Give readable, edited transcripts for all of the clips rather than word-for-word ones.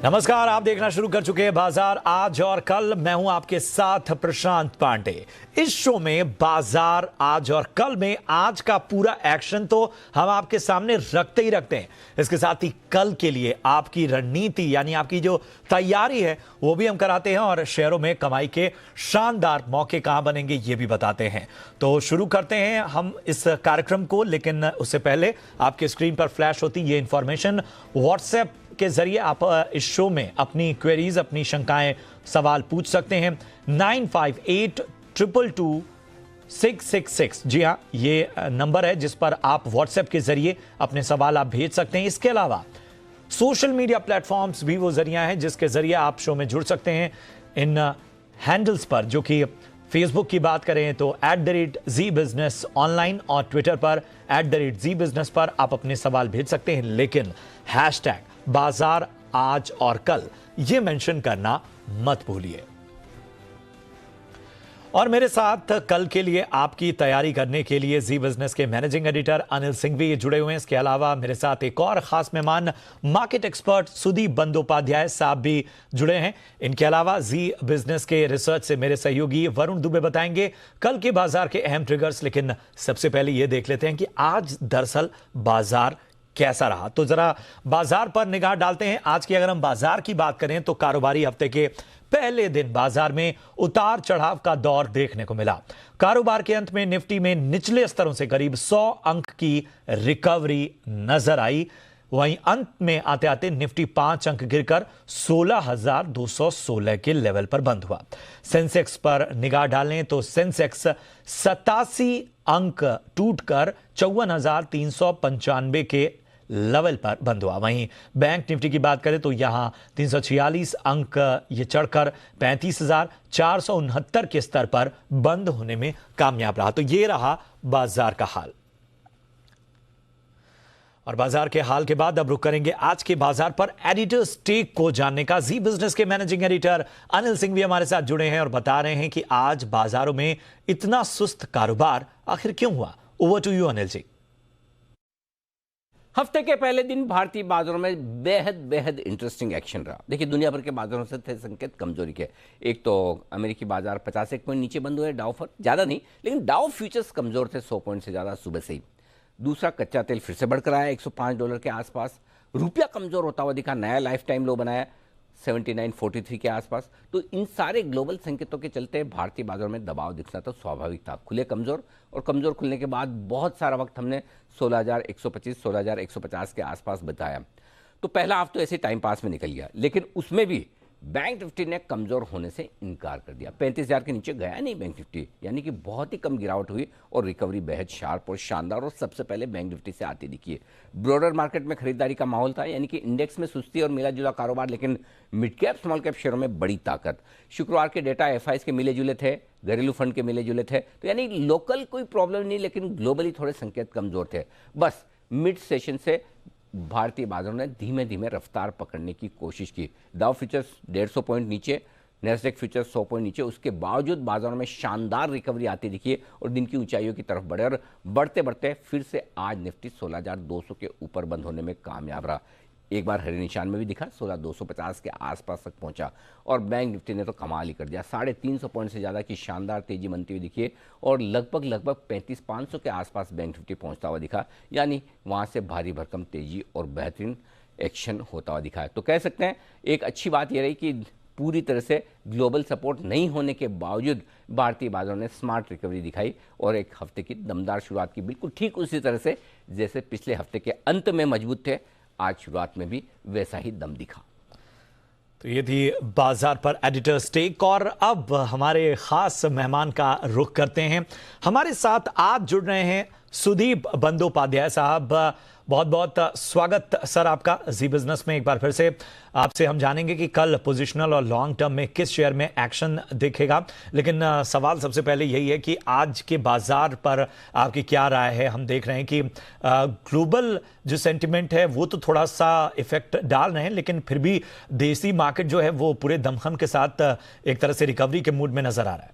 नमस्कार, आप देखना शुरू कर चुके हैं बाजार आज और कल। मैं हूं आपके साथ प्रशांत पांडे। इस शो में बाजार आज और कल में आज का पूरा एक्शन तो हम आपके सामने रखते ही रखते हैं, इसके साथ ही कल के लिए आपकी रणनीति यानी आपकी जो तैयारी है वो भी हम कराते हैं और शेयरों में कमाई के शानदार मौके कहां बनेंगे ये भी बताते हैं। तो शुरू करते हैं हम इस कार्यक्रम को, लेकिन उससे पहले आपके स्क्रीन पर फ्लैश होती ये इंफॉर्मेशन। व्हाट्सएप के जरिए आप इस शो में अपनी क्वेरीज, अपनी शंकाएं, सवाल पूछ सकते हैं। 9582222666, जी हाँ, ये नंबर है जिस पर आप व्हाट्सएप के जरिए अपने सवाल आप भेज सकते हैं। इसके अलावा सोशल मीडिया प्लेटफॉर्म्स भी वो जरिया है जिसके जरिए आप शो में जुड़ सकते हैं। इन हैंडल्स पर, जो कि फेसबुक की बात करें तो @ZBusiness ऑनलाइन और ट्विटर पर @ZBusiness पर आप अपने सवाल भेज सकते हैं, लेकिन हैशटैग बाजार आज और कल ये मेंशन करना मत भूलिए। और मेरे साथ कल के लिए आपकी तैयारी करने के लिए जी बिजनेस के मैनेजिंग एडिटर अनिल सिंह भी जुड़े हुए हैं। इसके अलावा मेरे साथ एक और खास मेहमान मार्केट एक्सपर्ट सुदीप बंदोपाध्याय साहब भी जुड़े हैं। इनके अलावा जी बिजनेस के रिसर्च से मेरे सहयोगी वरुण दुबे बताएंगे कल के बाजार के अहम ट्रिगर्स। लेकिन सबसे पहले ये देख लेते हैं कि आज दरअसल बाजार कैसा रहा। तो जरा बाजार पर निगाह डालते हैं। आज की अगर हम बाजार की बात करें तो कारोबारी हफ्ते के पहले दिन बाजार में उतार चढ़ाव का दौर देखने को मिला। कारोबार के अंत में निफ्टी में निचले स्तरों से करीब 100 अंक की रिकवरी नजर आई। वहीं अंत में आते आते निफ्टी 5 अंक गिरकर 16,216 के लेवल पर बंद हुआ। सेंसेक्स पर निगाह डालें तो सेंसेक्स 87 अंक टूटकर 54,395 के लेवल पर बंद हुआ। वहीं बैंक निफ्टी की बात करें तो यहां 346 अंक ये चढ़कर 35,469 के स्तर पर बंद होने में कामयाब रहा। तो ये रहा बाजार का हाल। और बाजार के हाल के बाद अब रुक करेंगे आज के बाजार पर एडिटर्स टेक को जानने का। जी बिजनेस के मैनेजिंग एडिटर अनिल सिंह भी हमारे साथ जुड़े हैं और बता रहे हैं कि आज बाजारों में इतना सुस्त कारोबार आखिर क्यों हुआ। Over to you Anil ji. हफ्ते के पहले दिन भारतीय बाजारों में बेहद इंटरेस्टिंग एक्शन रहा। देखिए, दुनिया भर के बाजारों से थे संकेत कमजोरी के। एक तो अमेरिकी बाजार 51 पॉइंट नीचे बंद हुए, डाउ पर ज़्यादा नहीं, लेकिन डाउ फ्यूचर्स कमजोर थे 100 पॉइंट से ज़्यादा सुबह से ही। दूसरा, कच्चा तेल फिर से बढ़कर आया $105 के आसपास। रुपया कमजोर होता हुआ दिखा, नया लाइफ टाइम लो बनाया 79.43 के आसपास। तो इन सारे ग्लोबल संकेतों के चलते भारतीय बाजार में दबाव दिखना तो स्वाभाविक था। खुले कमजोर और कमजोर खुलने के बाद बहुत सारा वक्त हमने 16,125 16,150 के आसपास बताया। तो पहला हाफ तो ऐसे टाइम पास में निकल गया, लेकिन उसमें भी बैंक निफ्टी ने कमजोर होने से इनकार कर दिया। 35,000 के नीचे गया नहीं बैंक निफ्टी, यानी कि बहुत ही कम गिरावट हुई और रिकवरी बेहद शार्प और शानदार और सबसे पहले बैंक निफ्टी से आती दिखी है। ब्रॉडर मार्केट में खरीदारी का माहौल था, यानी कि इंडेक्स में सुस्ती और मिला जुला कारोबार, लेकिन मिड कैप स्मॉल कैप शेयरों में बड़ी ताकत। शुक्रवार के डेटा एफआईएस के मिले जुले थे, घरेलू फंड के मिले जुले थे, तो यानी लोकल कोई प्रॉब्लम नहीं, लेकिन ग्लोबली थोड़े संकेत कमजोर थे। बस मिड सेशन से भारतीय बाजारों ने धीमे धीमे रफ्तार पकड़ने की कोशिश की। डाउ फ्यूचर्स 150 पॉइंट नीचे, नैस्डैक फ्यूचर्स 100 पॉइंट नीचे। उसके बावजूद बाजारों में शानदार रिकवरी आती दिखी और दिन की ऊंचाइयों की तरफ बढ़े और बढ़ते बढ़ते फिर से आज निफ्टी 16,200 के ऊपर बंद होने में कामयाब रहा। एक बार हरे निशान में भी दिखा, 16,250 के आसपास तक पहुंचा और बैंक निफ्टी ने तो कमाल ही कर दिया। 350 पॉइंट से ज़्यादा की शानदार तेजी बनती हुई दिखी और लगभग 35,500 के आसपास बैंक निफ्टी पहुंचता हुआ दिखा, यानी वहां से भारी भरकम तेजी और बेहतरीन एक्शन होता हुआ दिखा है। तो कह सकते हैं एक अच्छी बात यह रही कि पूरी तरह से ग्लोबल सपोर्ट नहीं होने के बावजूद भारतीय बाजारों ने स्मार्ट रिकवरी दिखाई और एक हफ्ते की दमदार शुरुआत की, बिल्कुल ठीक उसी तरह से जैसे पिछले हफ्ते के अंत में मजबूत थे, आज शुरुआत में भी वैसा ही दम दिखा। तो ये थी बाजार पर एडिटर्स टेक और अब हमारे खास मेहमान का रुख करते हैं। हमारे साथ आज जुड़ रहे हैं सुदीप बंदोपाध्याय साहब। बहुत बहुत स्वागत सर आपका जी बिजनेस में। एक बार फिर से आपसे हम जानेंगे कि कल पोजिशनल और लॉन्ग टर्म में किस शेयर में एक्शन दिखेगा, लेकिन सवाल सबसे पहले यही है कि आज के बाजार पर आपकी क्या राय है। हम देख रहे हैं कि ग्लोबल जो सेंटिमेंट है वो तो थोड़ा सा इफेक्ट डाल रहे हैं, लेकिन फिर भी देसी मार्केट जो है वो पूरे दमखम के साथ एक तरह से रिकवरी के मूड में नजर आ रहा है।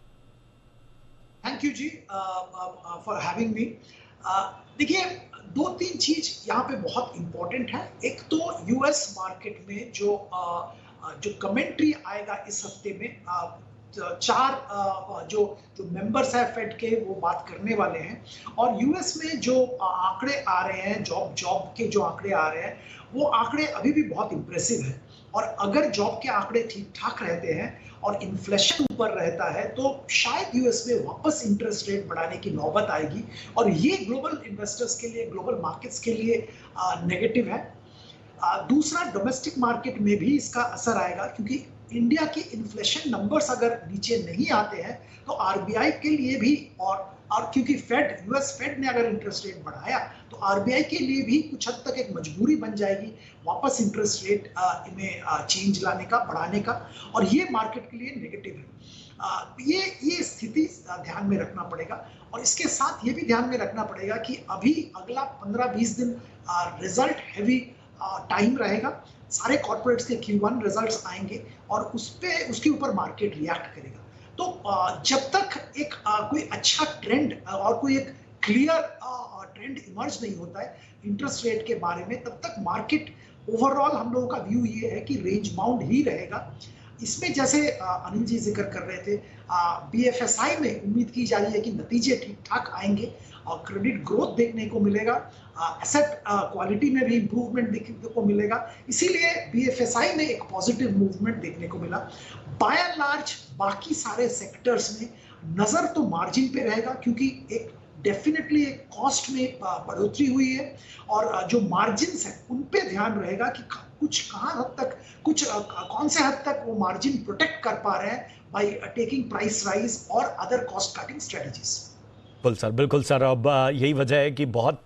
Thank you ji for having me. देखिए, 2-3 चीज यहाँ पे बहुत इंपॉर्टेंट है। एक तो यूएस मार्केट में जो जो कमेंट्री आएगा इस हफ्ते में, चार जो जो मेंबर्स हैं फेड के वो बात करने वाले हैं। और यूएस में जो आंकड़े आ रहे हैं, जॉब के जो आंकड़े आ रहे हैं, वो आंकड़े अभी भी बहुत इंप्रेसिव है। और अगर जॉब के आंकड़े ठीक ठाक रहते हैं और इन्फ्लेशन ऊपर रहता है तो शायद यूएस में वापस इंटरेस्ट रेट बढ़ाने की नौबत आएगी, और ये ग्लोबल इन्वेस्टर्स के लिए, ग्लोबल मार्केट्स के लिए नेगेटिव है। दूसरा, डोमेस्टिक मार्केट में भी इसका असर आएगा, क्योंकि इंडिया की इन्फ्लेशन नंबर्स अगर नीचे नहीं आते हैं तो आरबीआई के लिए भी, और क्योंकि यूएस फेड ने अगर इंटरेस्ट रेट बढ़ाया तो आरबीआई के लिए भी कुछ हद तक एक मजबूरी बन जाएगी वापस इंटरेस्ट रेट में चेंज लाने का, बढ़ाने का, और ये मार्केट के लिए नेगेटिव है। ये स्थिति ध्यान में रखना पड़ेगा। और इसके साथ ये भी ध्यान में रखना पड़ेगा कि अभी अगला 15-20 दिन रिजल्ट हैवी टाइम रहेगा। सारे कॉर्पोरेट्स के Q1 रिजल्ट्स आएंगे और उसके ऊपर मार्केट रिएक्ट करेगा। तो जब तक एक कोई अच्छा ट्रेंड और कोई एक क्लियर ट्रेंड इमर्ज नहीं होता है इंटरेस्ट रेट के बारे में, तब तक मार्केट ओवरऑल, हम लोगों का व्यू ये है कि रेंज बाउंड ही रहेगा। इसमें जैसे अनिल जी जिक्र कर रहे थे, बीएफएसआई में उम्मीद की जा रही है कि नतीजे ठीक ठाक आएंगे और क्रेडिट ग्रोथ देखने को मिलेगा, एसेट क्वालिटी में भी इंप्रूवमेंट देखने को मिलेगा, इसीलिए बीएफएसआई में एक पॉजिटिव मूवमेंट देखने को मिला। बाय एंड लार्ज बाकी सारे सेक्टर्स में नजर तो मार्जिन पे रहेगा, क्योंकि एक डेफिनेटली एक कॉस्ट में बढ़ोतरी हुई है, और जो मार्जिन्स हैं उन पे ध्यान रहेगा कि कुछ कहाँ हद तक, कौन से हद तक वो मार्जिन प्रोटेक्ट कर पा रहे हैं बाय टेकिंग प्राइस राइज और अदर कॉस्ट कटिंग स्ट्रेटजीज। बिल्कुल सर। अब यही वजह है कि बहुत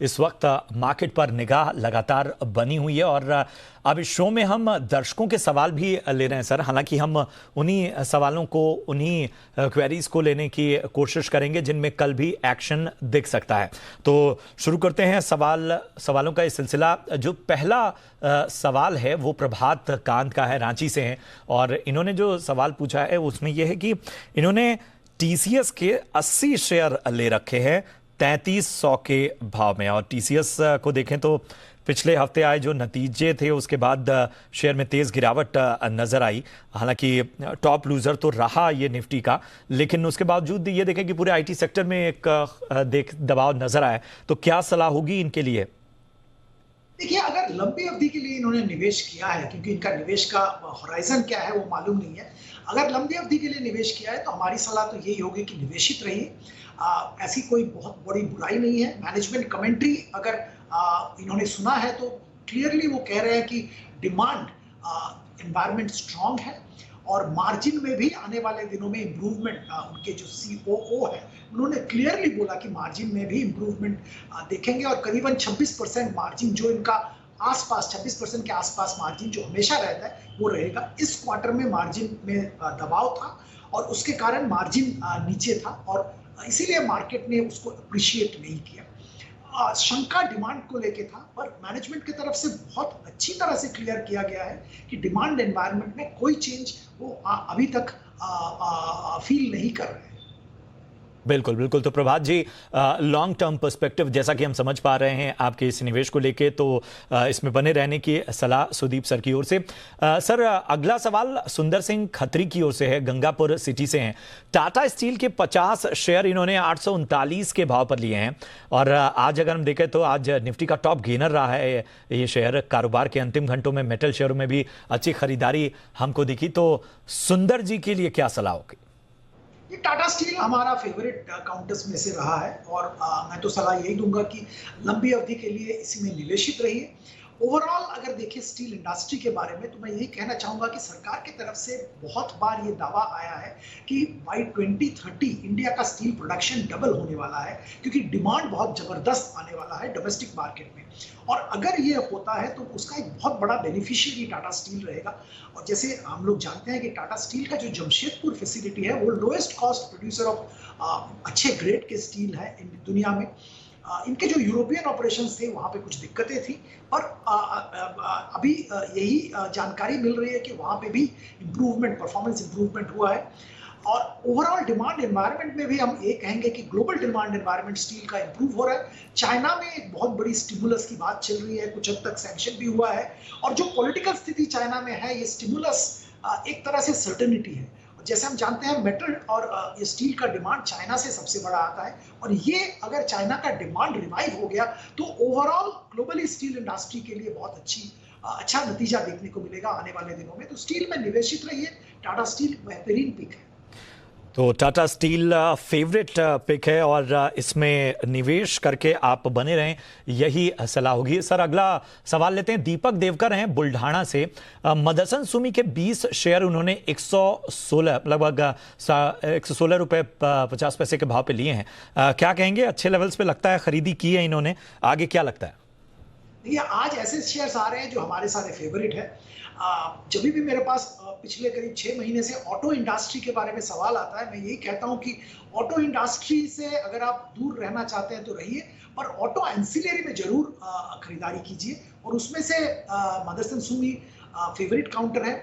इस वक्त मार्केट पर निगाह लगातार बनी हुई है, और अब इस शो में हम दर्शकों के सवाल भी ले रहे हैं सर। हालांकि हम उन्हीं सवालों को, उन्हीं क्वेरीज को लेने की कोशिश करेंगे जिनमें कल भी एक्शन दिख सकता है। तो शुरू करते हैं सवालों का ये सिलसिला। जो पहला सवाल है वो प्रभात कांत का है, रांची से हैं, और इन्होंने जो सवाल पूछा है उसमें यह है कि इन्होंने टीसीएस के 80 शेयर ले रखे हैं 3300 के भाव में, और टीसीएस को देखें तो पिछले हफ्ते आए जो नतीजे थे उसके बाद शेयर में तेज गिरावट नजर आई। हालांकि टॉप लूजर तो रहा ये निफ्टी का, लेकिन उसके बावजूद ये देखें कि पूरे आईटी सेक्टर में एक दबाव नजर आया। तो क्या सलाह होगी इनके लिए? देखिए, अगर लंबी अवधि के लिए इन्होंने निवेश किया है, क्योंकि इनका निवेश का होराइजन क्या है वो मालूम नहीं है, अगर लंबी अवधि के लिए निवेश किया है तो हमारी सलाह तो यही होगी कि निवेशित रहिए। ऐसी कोई बहुत बड़ी बुराई नहीं है। मैनेजमेंट कमेंट्री अगर इन्होंने सुना है तो क्लियरली वो कह रहे हैं कि डिमांड एनवायरनमेंट स्ट्रांग है, और मार्जिन में भी आने वाले दिनों में इम्प्रूवमेंट, उनके जो COO है उन्होंने क्लियरली बोला कि मार्जिन में भी इम्प्रूवमेंट देखेंगे, और करीबन 26% मार्जिन जो इनका आसपास, 26% के आसपास मार्जिन जो हमेशा रहता है वो रहेगा। इस क्वार्टर में मार्जिन में दबाव था और उसके कारण मार्जिन नीचे था, और इसीलिए मार्केट ने उसको अप्रिशिएट नहीं किया। शंका डिमांड को लेके था, पर मैनेजमेंट की तरफ से बहुत अच्छी तरह से क्लियर किया गया है कि डिमांड एनवायरनमेंट में कोई चेंज वो अभी तक फील नहीं कर रहे हैं। बिल्कुल। तो प्रभात जी, लॉन्ग टर्म पर्सपेक्टिव जैसा कि हम समझ पा रहे हैं आपके इस निवेश को लेके, तो इसमें बने रहने की सलाह सुदीप सर की ओर से। सर, अगला सवाल सुंदर सिंह खत्री की ओर से है, गंगापुर सिटी से हैं। टाटा स्टील के 50 शेयर इन्होंने 839 के भाव पर लिए हैं, और आज अगर हम देखें तो आज निफ्टी का टॉप गेनर रहा है ये शेयर। कारोबार के अंतिम घंटों में मेटल शेयरों में भी अच्छी खरीदारी हमको दिखी। तो सुंदर जी के लिए क्या सलाह होगी? टाटा स्टील हमारा फेवरेट काउंटर्स में से रहा है, और मैं तो सलाह यही दूंगा कि लंबी अवधि के लिए इसी में निवेशित रहिए। ओवरऑल अगर देखिए स्टील इंडस्ट्री के बारे में, तो मैं यही कहना चाहूंगा कि सरकार की तरफ से बहुत बार ये दावा आया है कि बाई 2030 इंडिया का स्टील प्रोडक्शन डबल होने वाला है, क्योंकि डिमांड बहुत जबरदस्त आने वाला है डोमेस्टिक मार्केट में। और अगर ये होता है तो उसका एक बहुत बड़ा बेनिफिशियरी टाटा स्टील रहेगा। और जैसे हम लोग जानते हैं कि टाटा स्टील का जो जमशेदपुर फैसिलिटी है वो लोएस्ट कॉस्ट प्रोड्यूसर ऑफ अच्छे ग्रेड के स्टील है दुनिया में। इनके जो यूरोपियन ऑपरेशंस थे वहाँ पे कुछ दिक्कतें थी, पर अभी यही जानकारी मिल रही है कि वहाँ पे भी परफॉर्मेंस इम्प्रूवमेंट हुआ है। और ओवरऑल डिमांड एनवायरनमेंट में भी हम ये कहेंगे कि ग्लोबल डिमांड एनवायरनमेंट स्टील का इंप्रूव हो रहा है। चाइना में एक बहुत बड़ी स्टिमुलस की बात चल रही है, कुछ हद तक सैंक्शन भी हुआ है, और जो पॉलिटिकल स्थिति चाइना में है, ये स्टिमुलस एक तरह से सर्टेनिटी है। जैसे हम जानते हैं मेटल और ये स्टील का डिमांड चाइना से सबसे बड़ा आता है, और ये अगर चाइना का डिमांड रिवाइव हो गया तो ओवरऑल ग्लोबली स्टील इंडस्ट्री के लिए बहुत अच्छा नतीजा देखने को मिलेगा आने वाले दिनों में। तो स्टील में निवेशित रहिए, टाटा स्टील बेहतरीन पिक है। तो टाटा स्टील फेवरेट पिक है और इसमें निवेश करके आप बने रहें, यही सलाह होगी। सर अगला सवाल लेते हैं, दीपक देवकर हैं बुल्ढाना से। मदरसन सुमी के 20 शेयर उन्होंने 116 लगभग 116 रुपये 50 पैसे के भाव पे लिए हैं। क्या कहेंगे, अच्छे लेवल्स पे लगता है खरीदी की है इन्होंने, आगे क्या लगता है? देखिए आज ऐसे शेयर्स आ रहे हैं जो हमारे सारे फेवरेट है। जब भी मेरे पास पिछले करीब 6 महीने से ऑटो इंडस्ट्री के बारे में सवाल आता है, मैं यही कहता हूं कि ऑटो इंडस्ट्री से अगर आप दूर रहना चाहते हैं तो रहिए, पर ऑटो एंसिलरी में जरूर खरीदारी कीजिए, और उसमें से मदरसन सुमी फेवरेट काउंटर है।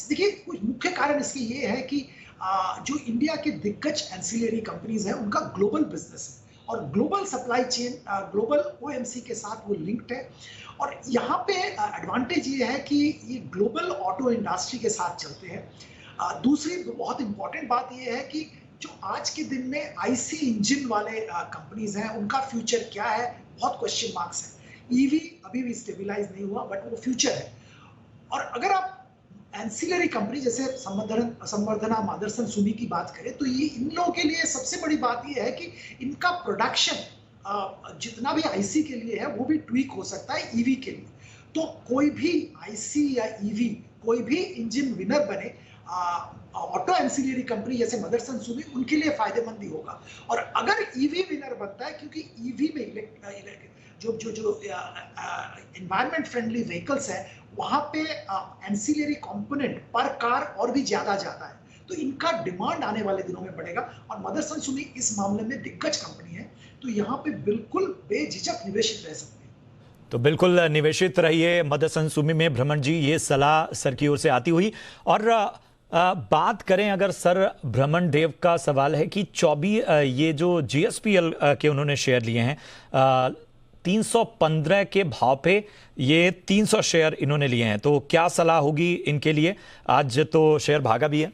देखिए कुछ मुख्य कारण इसके ये है कि जो इंडिया के दिग्गज एंसिलरी कंपनीज हैं उनका ग्लोबल बिजनेस है, और global supply chain global OMC के साथ वो लिंक्ड है। और यहाँ पे एडवांटेज ये है कि ये ग्लोबल ऑटो इंडस्ट्री के साथ चलते हैं। दूसरी बहुत इंपॉर्टेंट बात ये है कि जो आज के दिन में आईसी इंजन वाले कंपनीज हैं उनका फ्यूचर क्या है, बहुत क्वेश्चन मार्क्स है। ईवी अभी भी स्टेबलाइज नहीं हुआ, बट वो फ्यूचर है। और अगर आप एंसिलरी कंपनी जैसे संवर्धना मदरसन सुमी की बात करें तो ये इन लोगों के लिए सबसे बड़ी बात ये है कि इनका प्रोडक्शन जितना भी आईसी के लिए है वो भी ट्वीक हो सकता है ईवी के लिए। तो कोई भी आईसी या ईवी कोई भी इंजन विनर बने, ऑटो एंसिलरी कंपनी जैसे मदरसन सुमी उनके लिए फायदेमंद ही होगा। और अगर ईवी विनर बनता है, क्योंकि ईवी में जो एनवायरमेंट फ्रेंडली व्हीकल्स है वहां पे एंसिलरी कंपोनेंट पर कार और भी ज्यादा जाता है, तो इनका डिमांड आने वाले दिनों में बढ़ेगा। और मदरसन सुमी इस मामले में दिग्गज कंपनी है, तो यहाँ पे बिल्कुल बेझिझक निवेशित रह सकते हैं। तो बिल्कुल निवेशित रहिए मदरसन सुमी में। भ्रमण जी, ये सलाह सर की ओर से आती हुई। और बात करें अगर सर, भ्रमण देव का सवाल है कि 24 ये जो जीएसपीएल के उन्होंने शेयर लिए हैं 315 के भाव पे, ये 300 शेयर इन्होंने लिए हैं, तो क्या सलाह होगी इनके लिए? आज तो शेयर भागा भी है।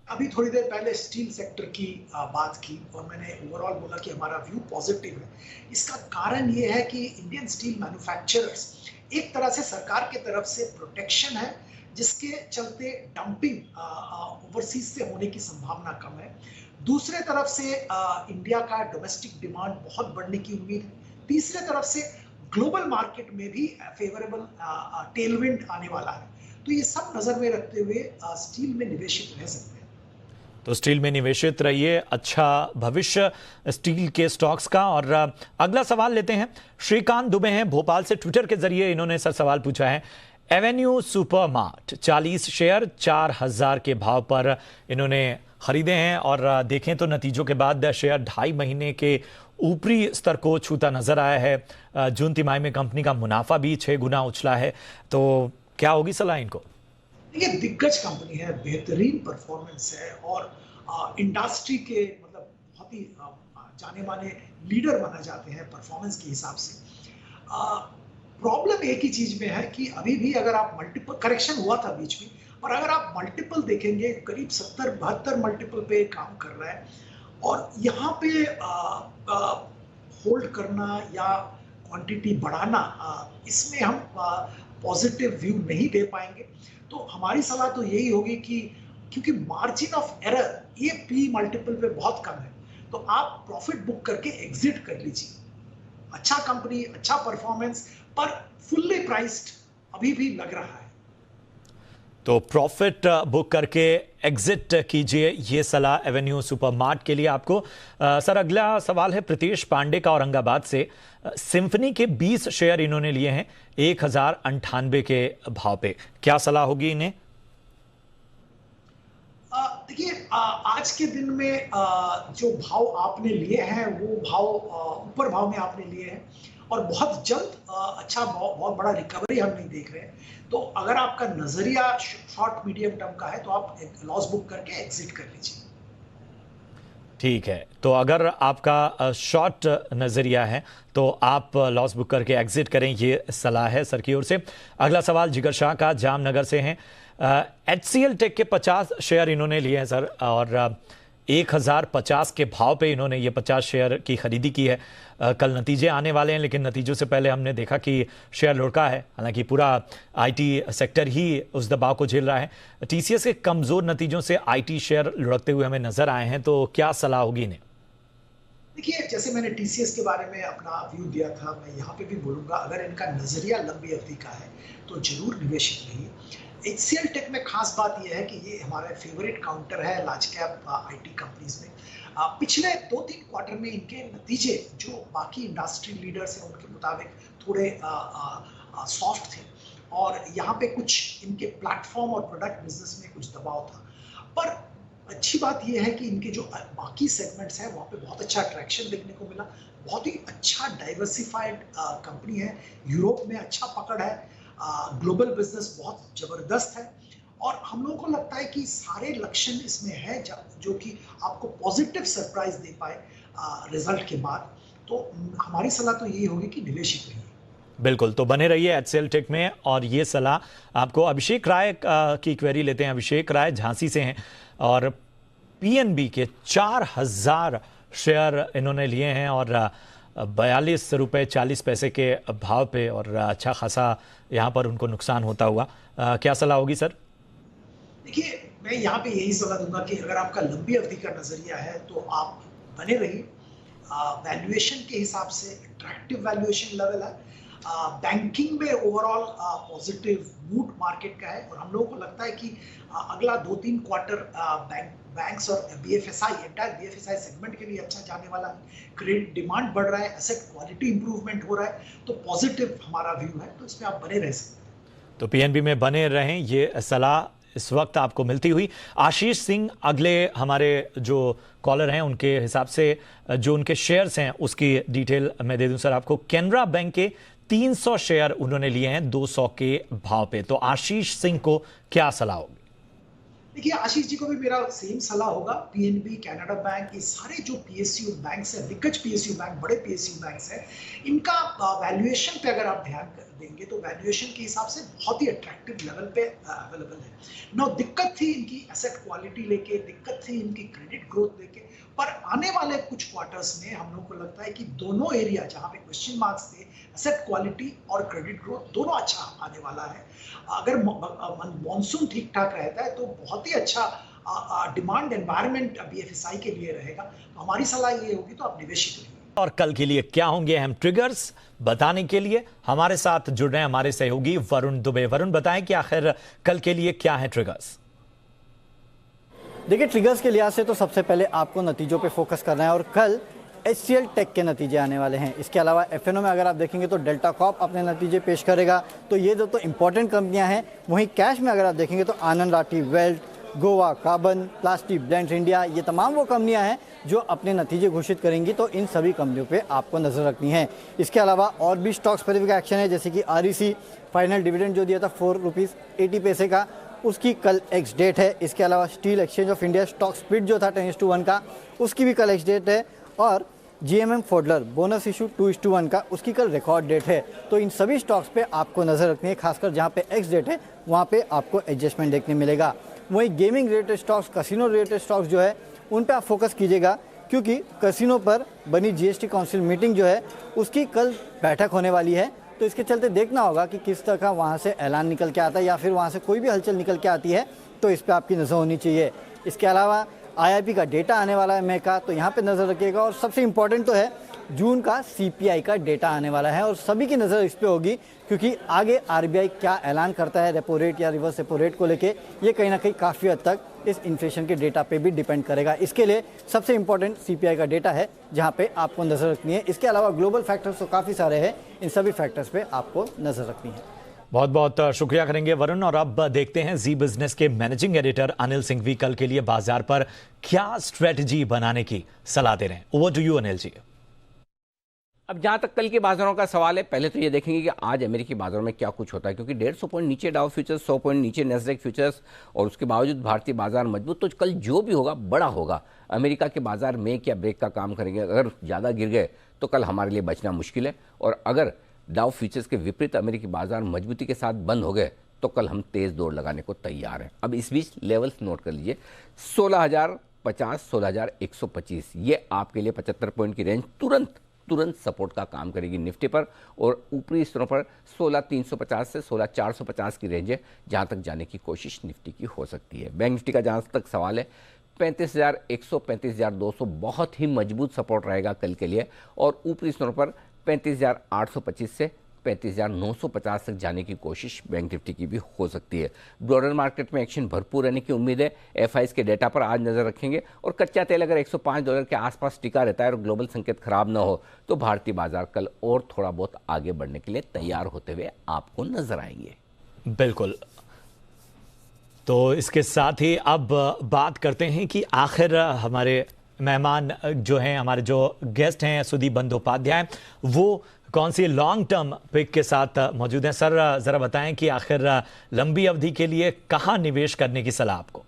अभी थोड़ी देर पहले स्टील सेक्टर की बात की और मैंने ओवरऑल बोला कि हमारा व्यू पॉजिटिव है। इसका कारण ये है कि इंडियन स्टील मैन्युफैक्चरर्स एक तरह से सरकार की तरफ से प्रोटेक्शन है, जिसके चलते डंपिंग ओवरसीज से होने की संभावना कम है। दूसरे तरफ से इंडिया का डोमेस्टिक डिमांड बहुत बढ़ने की उम्मीद है। तीसरे तरफ से ग्लोबल मार्केट में भी फेवरेबल टेलविंड आने वाला है। तो ये सब नजर में रखते हुए स्टील में निवेशित रह सकते हैं। तो स्टील में निवेशित रहिए, अच्छा भविष्य स्टील के स्टॉक्स का। और अगला सवाल लेते हैं, श्रीकांत दुबे हैं भोपाल से। ट्विटर के जरिए इन्होंने सर सवाल पूछा है, एवेन्यू सुपरमार्ट 40 शेयर 4000 के भाव पर इन्होंने खरीदे हैं, और देखें तो नतीजों के बाद शेयर 2.5 महीने के ऊपरी स्तर को छूता नजर आया है। जून तिमाही में कंपनी का मुनाफा भी 6 गुना उछला है, तो क्या होगी सलाह इनको? देखिए दिग्गज कंपनी है, बेहतरीन परफॉर्मेंस है, और इंडस्ट्री के मतलब बहुत ही जाने माने लीडर माना जाते हैं परफॉर्मेंस के हिसाब से। प्रॉब्लम एक ही चीज में है कि अभी भी अगर आप मल्टीपल करेक्शन हुआ था बीच में, और अगर आप मल्टीपल देखेंगे करीब 70-72 मल्टीपल पे काम कर रहा है, और यहाँ पे होल्ड करना या क्वांटिटी बढ़ाना, इसमें हम पॉजिटिव व्यू नहीं दे पाएंगे। तो हमारी सलाह तो यही होगी कि क्योंकि मार्जिन ऑफ एरर ये पी मल्टीपल पे बहुत कम है, तो आप प्रॉफिट बुक करके एग्जिट कर लीजिए। अच्छा कंपनी, अच्छा परफॉर्मेंस, पर फुल्ली प्राइस्ड अभी भी लग रहा है, तो प्रॉफिट बुक करके एग्जिट कीजिए, ये सलाह एवेन्यू सुपरमार्ट के लिए आपको। सर अगला सवाल है प्रीतेश पांडे का औरंगाबाद से। सिम्फनी के 20 शेयर इन्होंने लिए हैं 1098 के भाव पे, क्या सलाह होगी इन्हें? देखिए आज के दिन में जो भाव आपने लिए हैं वो भाव ऊपर भाव में आपने लिए हैं, और बहुत जल्द अच्छा बहुत बड़ा रिकवरी हम नहीं देख रहे हैं। तो अगर आपका नजरिया शॉर्ट मीडियम टर्म का है तो आप लॉस बुक करके एग्जिट कर लीजिए। ठीक है, तो अगर आपका शॉर्ट नज़रिया है तो आप लॉस बुक करके एग्जिट करें, ये सलाह है सर की ओर से। अगला सवाल जिगर शाह का जामनगर से हैं। HCL टेक के 50 शेयर इन्होंने लिए हैं सर, और 1050 के भाव पे इन्होंने ये 50 शेयर की खरीदी की है। कल नतीजे आने वाले हैं, लेकिन नतीजों से पहले हमने देखा कि शेयर लुढ़का है। हालांकि पूरा आईटी सेक्टर ही उस दबाव को झेल रहा है। टीसीएस के कमज़ोर नतीजों से आईटी शेयर लुढ़कते हुए हमें नजर आए हैं, तो क्या सलाह होगी इन्हें? देखिए, जैसे मैंने टीसीएस के बारे में अपना व्यू दिया था, मैं यहाँ पे भी बोलूँगा, अगर इनका नज़रिया लंबी अवधि का है तो जरूर निवेशित रहिए। HCL टेक में खास बात यह है कि ये हमारा फेवरेट काउंटर है लार्ज कैप आईटी कंपनीज में। पिछले 2-3 क्वार्टर में इनके नतीजे जो बाकी इंडस्ट्री लीडर्स हैं उनके मुताबिक थोड़े सॉफ्ट थे, और यहाँ पे कुछ इनके प्लेटफॉर्म और प्रोडक्ट बिजनेस में कुछ दबाव था। पर अच्छी बात यह है कि इनके जो बाकी सेगमेंट्स हैं वहाँ पे बहुत अच्छा ट्रैक्शन देखने को मिला। बहुत ही अच्छा डाइवर्सिफाइड कंपनी है, यूरोप में अच्छा पकड़ है, ग्लोबल बिजनेस बहुत जबरदस्त है, और हम लोगों को लगता है कि सारे लक्षण इसमें है जो कि आपको पॉजिटिव सरप्राइज दे पाए रिजल्ट के बाद। तो हमारी सलाह तो यही होगी कि निवेशित रहिए। बिल्कुल, तो बने रहिए HCL टेक में। और ये सलाह आपको अभिषेक राय की क्वेरी लेते हैं। अभिषेक राय झांसी से हैं और PNB के 4000 शेयर इन्होंने लिए हैं और 42 रुपये 40 पैसे के भाव पे, और अच्छा खासा यहाँ पर उनको नुकसान होता हुआ। क्या सलाह होगी सर? देखिए, मैं यहाँ पे यही सलाह दूंगा कि अगर आपका लंबी अवधि का नजरिया है तो आप बने रहिए। वैल्यूएशन के हिसाब से अट्रैक्टिव वैल्यूएशन लेवल है। बैंकिंग में ओवरऑल पॉजिटिव मूड मार्केट का है, और हम लोगों को लगता है कि अगला 2-3 क्वार्टर बैंक्स और BFSI एंटायर BFSI सेगमेंट के लिए अच्छा जाने वाला है। क्रेडिट डिमांड बढ़ रहा है, एसेट क्वालिटी इंप्रूवमेंट हो रहा है, तो पॉजिटिव हमारा व्यू है, तो इसमें आप बने रह सकते हैं। तो PNB में बने रहें, ये सलाह इस वक्त आपको मिलती हुई। आशीष सिंह अगले हमारे जो कॉलर हैं उनके हिसाब से जो उनके शेयर्स हैं उसकी डिटेल मैं दे दूं सर आपको। कैनरा बैंक के 300 शेयर उन्होंने लिए हैं 200 के भाव पे। तो आशीष सिंह को क्या सलाह होगी? देखिए, आशीष जी को भी मेरा सेम सलाह होगा। PNB, कैनेडा बैंक, ये सारे जो PSU बैंक्स हैं, दिग्गज PSU बैंक, बड़े PSU बैंक्स हैं, इनका वैल्यूएशन पे अगर आप ध्यान देंगे तो वैल्यूएशन के हिसाब से बहुत ही अट्रैक्टिव लेवल पे अवेलेबल है। नो, दिक्कत थी इनकी एसेट क्वालिटी लेके, दिक्कत थी इनकी क्रेडिट ग्रोथ लेके, पर आने वाले कुछ क्वार्टर्स में हम लोग को लगता है कि दोनों एरिया जहां पे क्वेश्चन मार्क्स थे, एसेट क्वालिटी और क्रेडिट ग्रोथ, दोनों अच्छा आने वाला है। अगर मॉनसून ठीक ठाक रहता है तो बहुत ही अच्छा डिमांड एनवायरनमेंट BFSI के लिए रहेगा। तो हमारी सलाह ये होगी तो आप निवेशित रहिए। और कल के लिए क्या होंगे अहम ट्रिगर्स, बताने के लिए हमारे साथ जुड़ रहे हैं हमारे सहयोगी वरुण दुबे। वरुण, बताएं कि आखिर कल के लिए क्या है ट्रिगर्स? देखिए, ट्रिगर्स के लिहाज से तो सबसे पहले आपको नतीजों पे फोकस करना है, और कल HCL टेक के नतीजे आने वाले हैं। इसके अलावा FNO में अगर आप देखेंगे तो डेल्टा कॉर्प अपने नतीजे पेश करेगा। तो ये जो तो इंपॉर्टेंट कंपनियां हैं। वहीं कैश में अगर आप देखेंगे तो Anand Rathi wealth, Goa carbon, plastic blends India, ये तमाम वो कंपनियां हैं जो अपने नतीजे घोषित करेंगी। तो इन सभी कंपनियों पे आपको नजर रखनी है। इसके अलावा और भी स्टॉक्स पर भी एक्शन है, जैसे कि REC फाइनल डिविडेंड जो दिया था 4 रुपीज़ 80 पैसे का, उसकी कल एक्स डेट है। इसके अलावा steel exchange of India stock split जो था 10:1 का, उसकी भी कल एक्स डेट है। और GMM फोडलर बोनस इशू 2:1 का, उसकी कल रिकॉर्ड डेट है। तो इन सभी स्टॉक्स पे आपको नज़र रखनी है, खासकर जहाँ पे एक्स डेट है वहाँ पे आपको एडजस्टमेंट देखने मिलेगा। वहीं gaming related stocks, casino related stocks जो है उन पे आप फोकस कीजिएगा, क्योंकि कसिनो पर बनी GST काउंसिल मीटिंग जो है उसकी कल बैठक होने वाली है। तो इसके चलते देखना होगा कि किस तरह का वहाँ से ऐलान निकल के आता है, या फिर वहाँ से कोई भी हलचल निकल के आती है, तो इस पर आपकी नज़र होनी चाहिए। इसके अलावा IIP का डेटा आने वाला है मई का, तो यहाँ पे नज़र रखिएगा। और सबसे इम्पोर्टेंट तो है जून का CPI का डेटा आने वाला है, और सभी की नज़र इस पे होगी, क्योंकि आगे RBI क्या ऐलान करता है रेपो रेट या रिवर्स रेपो रेट को लेके, ये कहीं ना कहीं काफ़ी हद तक इस इन्फ्लेशन के डेटा पे भी डिपेंड करेगा। इसके लिए सबसे इम्पोर्टेंट CPI का डेटा है, जहाँ पे आपको नज़र रखनी है। इसके अलावा ग्लोबल फैक्टर्स तो काफ़ी सारे हैं, इन सभी फैक्टर्स पे आपको नज़र रखनी है। बहुत बहुत शुक्रिया करेंगे वरुण। और अब देखते हैं जी बिजनेस के मैनेजिंग एडिटर अनिल सिंघवी कल के लिए बाजार पर क्या स्ट्रेटजी बनाने की सलाह दे रहे हैं। Over to you Anil ji. अब जहां तक कल के बाजारों का सवाल है, पहले तो ये देखेंगे कि आज अमेरिकी बाजारों में क्या कुछ होता है, क्योंकि 150 पॉइंट नीचे डाउ फ्यूचर्स, 100 पॉइंट नीचे नैस्डैक फ्यूचर्स, और उसके बावजूद भारतीय बाजार मजबूत। तो कल जो भी होगा बड़ा होगा। अमेरिका के बाजार मेक या ब्रेक का काम करेंगे। अगर ज़्यादा गिर गए तो कल हमारे लिए बचना मुश्किल है, और अगर डाउ फ्यूचर्स के विपरीत अमेरिकी बाजार मजबूती के साथ बंद हो गए तो कल हम तेज दौड़ लगाने को तैयार हैं। अब इस बीच लेवल्स नोट कर लीजिए, 16,050, 16,125, ये आपके लिए 75 पॉइंट की रेंज तुरंत सपोर्ट का काम करेगी निफ्टी पर, और ऊपरी स्तरों पर 16,350 से 16,450 की रेंज है, जहां तक जाने की कोशिश निफ्टी की हो सकती है। बैंक निफ्टी का जहां तक सवाल है, 35,100, 35,200 बहुत ही मजबूत सपोर्ट रहेगा कल के लिए, और ऊपरी स्तरों पर 35,825 से 35,950 तक जाने की कोशिश बैंक निफ्टी की भी हो सकती है। ब्रॉडर मार्केट में एक्शन भरपूर रहने की उम्मीद है। एफआईज के डेटा पर आज नजर रखेंगे, और कच्चा तेल अगर $105 के आसपास टिका रहता है और ग्लोबल संकेत खराब ना हो तो भारतीय बाजार कल और थोड़ा बहुत आगे बढ़ने के लिए तैयार होते हुए आपको नजर आएंगे। बिल्कुल। तो इसके साथ ही अब बात करते हैं कि आखिर हमारे मेहमान जो हैं, हमारे जो गेस्ट हैं सुदीप बंदोपाध्याय, वो कौन सी लॉन्ग टर्म पिक के साथ मौजूद हैं। सर ज़रा बताएं कि आखिर लंबी अवधि के लिए कहाँ निवेश करने की सलाह आपको?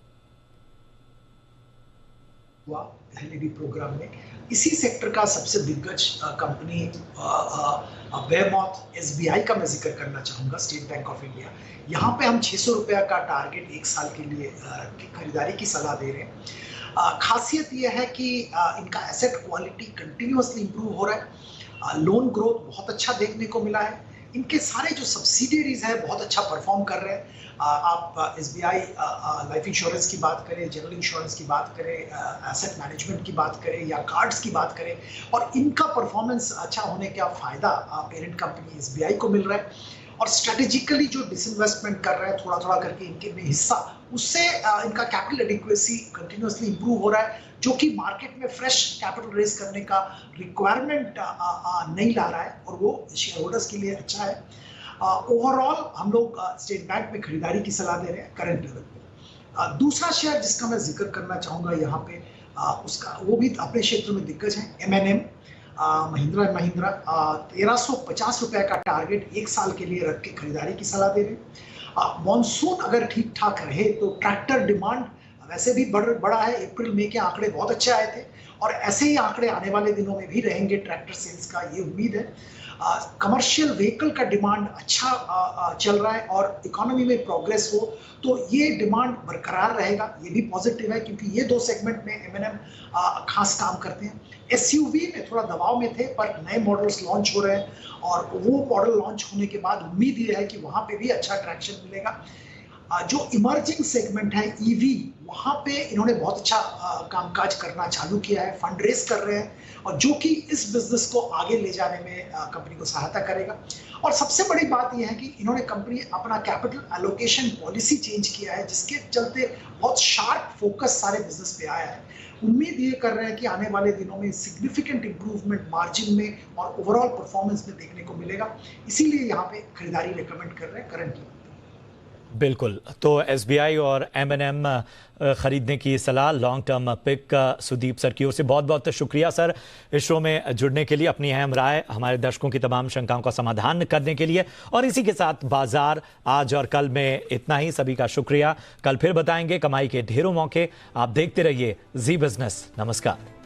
पहले भी प्रोग्राम में इसी सेक्टर का सबसे दिग्गज कंपनी वेयरमाउथ एसबीआई का मैं जिक्र करना चाहूँगा, स्टेट बैंक ऑफ इंडिया। यहाँ पे हम 600 रुपया का टारगेट एक साल के लिए खरीदारी की सलाह दे रहे हैं। खासियत यह है कि इनका एसेट क्वालिटी कंटिन्यूअसली इंप्रूव हो रहा है, लोन ग्रोथ बहुत अच्छा देखने को मिला है, इनके सारे जो सब्सिडियरीज हैं बहुत अच्छा परफॉर्म कर रहे हैं। आप एसबीआई लाइफ इंश्योरेंस की बात करें, जनरल इंश्योरेंस की बात करें, एसेट मैनेजमेंट की बात करें या कार्ड्स की बात करें, और इनका परफॉर्मेंस अच्छा होने का फायदा पेरेंट कंपनी एसबीआई को मिल रहा है। और स्ट्रेटेजिकली जो डिसइन्वेस्टमेंट कर रहे हैं थोड़ा थोड़ा करके इनके में हिस्सा, उससे इनका कैपिटल एडिक्वेसी कंटिन्यूअसली इंप्रूव हो रहा है, जो कि मार्केट में फ्रेश कैपिटल रेज करने का रिक्वायरमेंट नहीं ला रहा है, और वो शेयर होल्डर्स के लिए अच्छा है। ओवरऑल हम लोग स्टेट बैंक में खरीदारी की सलाह दे रहे हैं करंट लेवल पे। दूसरा शेयर जिसका मैं जिक्र करना चाहूँगा यहाँ पे, उसका वो भी अपने क्षेत्र में दिग्गज है, M&M महिंद्रा एंड महिंद्रा। 1,350 रुपए का टारगेट एक साल के लिए रख के खरीदारी की सलाह दे रहे हैं। मॉनसून अगर ठीक ठाक रहे तो ट्रैक्टर डिमांड वैसे भी बड़ा है। अप्रैल मई के आंकड़े बहुत अच्छे आए थे, और ऐसे ही आंकड़े आने वाले दिनों में भी रहेंगे ट्रैक्टर सेल्स का, ये उम्मीद है। कमर्शियल व्हीकल का डिमांड अच्छा चल रहा है, और इकोनॉमी में प्रोग्रेस हो तो ये डिमांड बरकरार रहेगा, ये भी पॉजिटिव है, क्योंकि ये दो सेगमेंट में M&M खास काम करते हैं। SUV में थोड़ा दबाव में थे, पर नए मॉडल्स लॉन्च हो रहे हैं, और वो मॉडल लॉन्च होने के बाद उम्मीद ये है कि वहाँ पे भी अच्छा ट्रैक्शन मिलेगा। जो इमर्जिंग सेगमेंट है EV, वहाँ पे इन्होंने बहुत अच्छा कामकाज करना चालू किया है, फंड रेस कर रहे हैं, और जो कि इस बिजनेस को आगे ले जाने में कंपनी को सहायता करेगा। और सबसे बड़ी बात यह है कि इन्होंने कंपनी अपना कैपिटल एलोकेशन पॉलिसी चेंज किया है, जिसके चलते बहुत शार्प फोकस सारे बिजनेस पे आया है। उम्मीद ये कर रहे हैं कि आने वाले दिनों में सिग्निफिकेंट इंप्रूवमेंट मार्जिन में और ओवरऑल परफॉर्मेंस में देखने को मिलेगा, इसीलिए यहाँ पे खरीदारी रिकमेंड कर रहे हैं करंटली। बिल्कुल। तो SBI और M&M खरीदने की सलाह long term pick Sudeep sir की ओर से। बहुत बहुत शुक्रिया सर इस शो में जुड़ने के लिए, अपनी अहम राय हमारे दर्शकों की तमाम शंकाओं का समाधान करने के लिए। और इसी के साथ बाजार आज और कल में इतना ही। सभी का शुक्रिया। कल फिर बताएंगे कमाई के ढेरों मौके। आप देखते रहिए जी बिजनेस। नमस्कार।